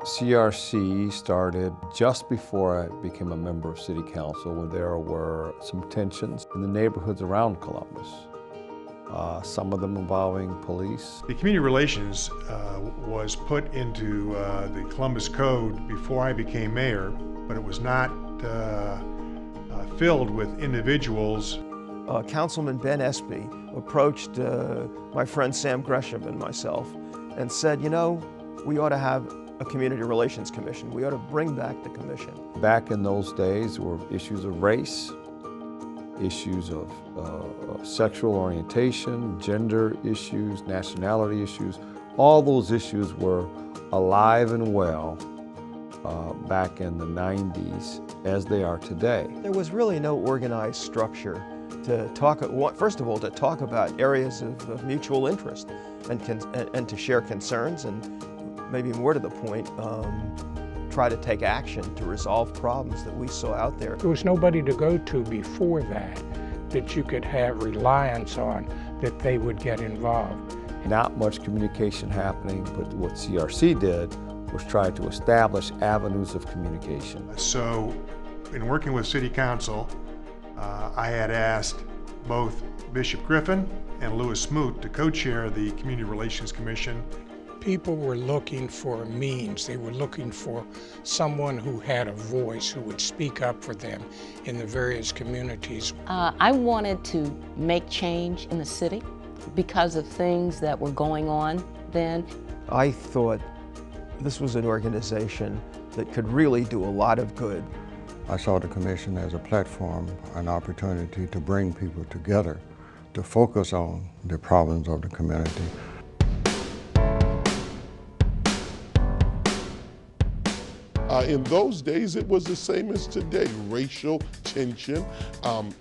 CRC started just before I became a member of City Council, when there were some tensions in the neighborhoods around Columbus, some of them involving police. The community relations was put into the Columbus Code before I became mayor, but it was not filled with individuals. Councilman Ben Espy approached my friend Sam Gresham and myself and said, you know, we ought to have a community relations commission. We ought to bring back the commission. Back in those days were issues of race, issues of sexual orientation, gender issues, nationality issues. All those issues were alive and well back in the 90s as they are today. There was really no organized structure to talk, first of all, to talk about areas of mutual interest and to share concerns, and maybe more to the point, try to take action to resolve problems that we saw out there. There was nobody to go to before that you could have reliance on, that they would get involved. Not much communication happening, but what CRC did was try to establish avenues of communication. So in working with City Council, I had asked both Bishop Griffin and Louis Smoot to co-chair the Community Relations Commission. People were looking for a means. They were looking for someone who had a voice, who would speak up for them in the various communities. I wanted to make change in the city because of things that were going on then. I thought this was an organization that could really do a lot of good. I saw the commission as a platform, an opportunity to bring people together, to focus on the problems of the community. In those days, it was the same as today. Racial tension,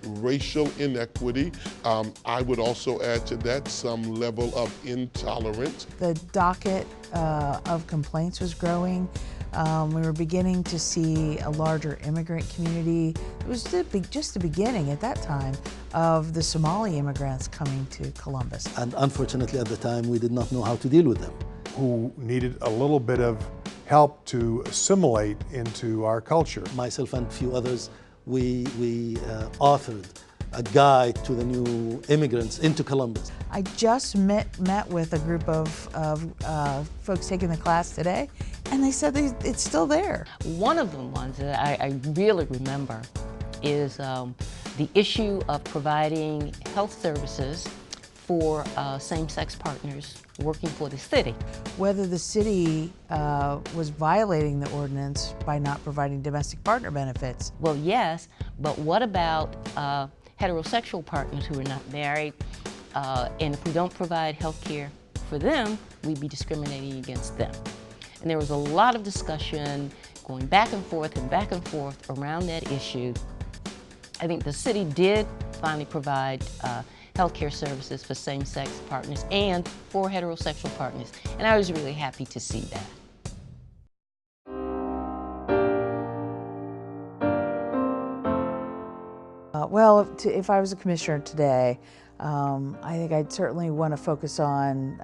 racial inequity. I would also add to that some level of intolerance. The docket of complaints was growing. We were beginning to see a larger immigrant community. It was just the beginning at that time of the Somali immigrants coming to Columbus. And unfortunately at the time we did not know how to deal with them. Who needed a little bit of help to assimilate into our culture. Myself and a few others, we authored a guide to the new immigrants into Columbus. I just met with a group of folks taking the class today, and they said it's still there. One of the ones that I really remember is the issue of providing health services for same-sex partners working for the city. Whether the city was violating the ordinance by not providing domestic partner benefits. Well, yes, but what about heterosexual partners who are not married? And if we don't provide health care for them, we'd be discriminating against them. And there was a lot of discussion going back and forth around that issue. I think the city did finally provide healthcare services for same-sex partners and for heterosexual partners, and I was really happy to see that. Well, if I was a commissioner today, I think I'd certainly want to focus on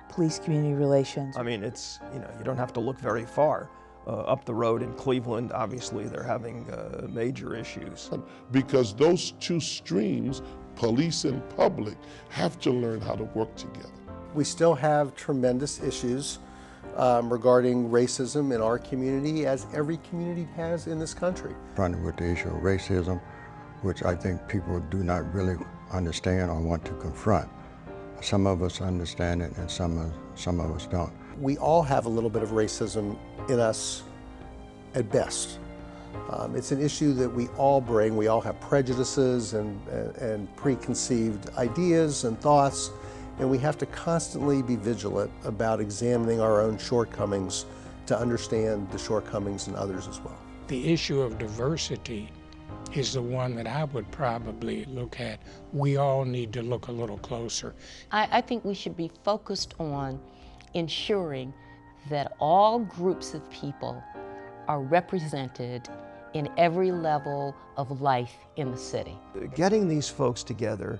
police community relations. I mean, it's, you know, you don't have to look very far. Up the road in Cleveland, obviously, they're having major issues. Because those two streams, police and public, have to learn how to work together. We still have tremendous issues regarding racism in our community, as every community has in this country. Running with the issue of racism, which I think people do not really understand or want to confront. Some of us understand it and some of us don't. We all have a little bit of racism in us at best. It's an issue that we all bring. We all have prejudices and preconceived ideas and thoughts, and we have to constantly be vigilant about examining our own shortcomings to understand the shortcomings in others as well. The issue of diversity is the one that I would probably look at. We all need to look a little closer. I think we should be focused on ensuring that all groups of people are represented in every level of life in the city. Getting these folks together,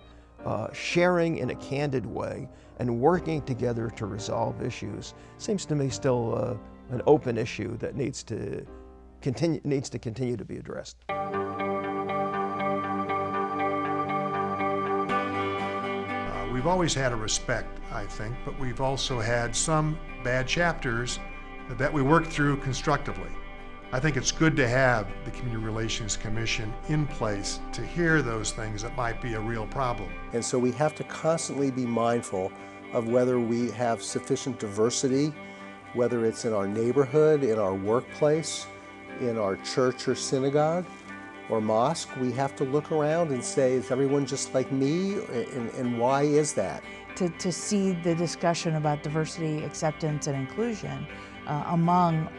sharing in a candid way, and working together to resolve issues seems to me still an open issue that needs to continue to be addressed. We've always had a respect, I think, but we've also had some bad chapters that we worked through constructively. I think it's good to have the Community Relations Commission in place to hear those things that might be a real problem. And so we have to constantly be mindful of whether we have sufficient diversity, whether it's in our neighborhood, in our workplace, in our church or synagogue or mosque. We have to look around and say, is everyone just like me? And why is that? To see the discussion about diversity, acceptance, and inclusion among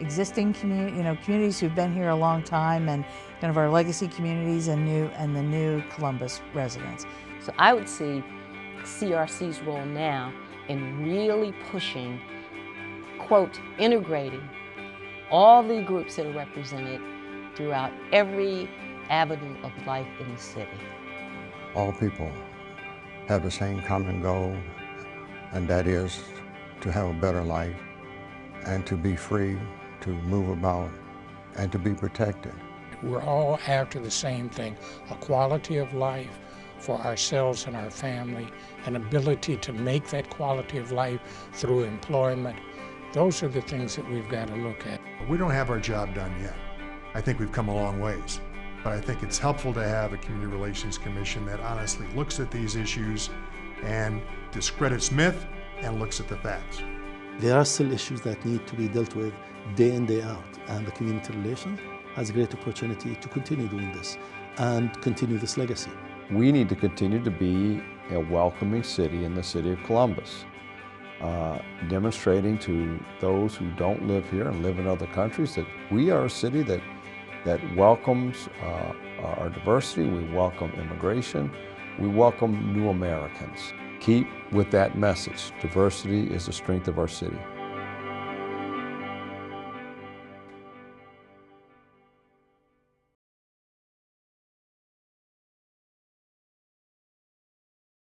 existing communities who've been here a long time, and kind of our legacy communities and the new Columbus residents. So I would see CRC's role now in really pushing, quote, integrating all the groups that are represented throughout every avenue of life in the city. All people have the same common goal, and that is to have a better life and to be free, to move about, and to be protected. We're all after the same thing, a quality of life for ourselves and our family, an ability to make that quality of life through employment. Those are the things that we've got to look at. We don't have our job done yet. I think we've come a long ways, but I think it's helpful to have a Community Relations Commission that honestly looks at these issues and discredits myth and looks at the facts. There are still issues that need to be dealt with day in, day out, and the Community Relations has a great opportunity to continue doing this and continue this legacy. We need to continue to be a welcoming city in the city of Columbus, demonstrating to those who don't live here and live in other countries that we are a city that welcomes our diversity, we welcome immigration, we welcome new Americans. Keep with that message. Diversity is the strength of our city.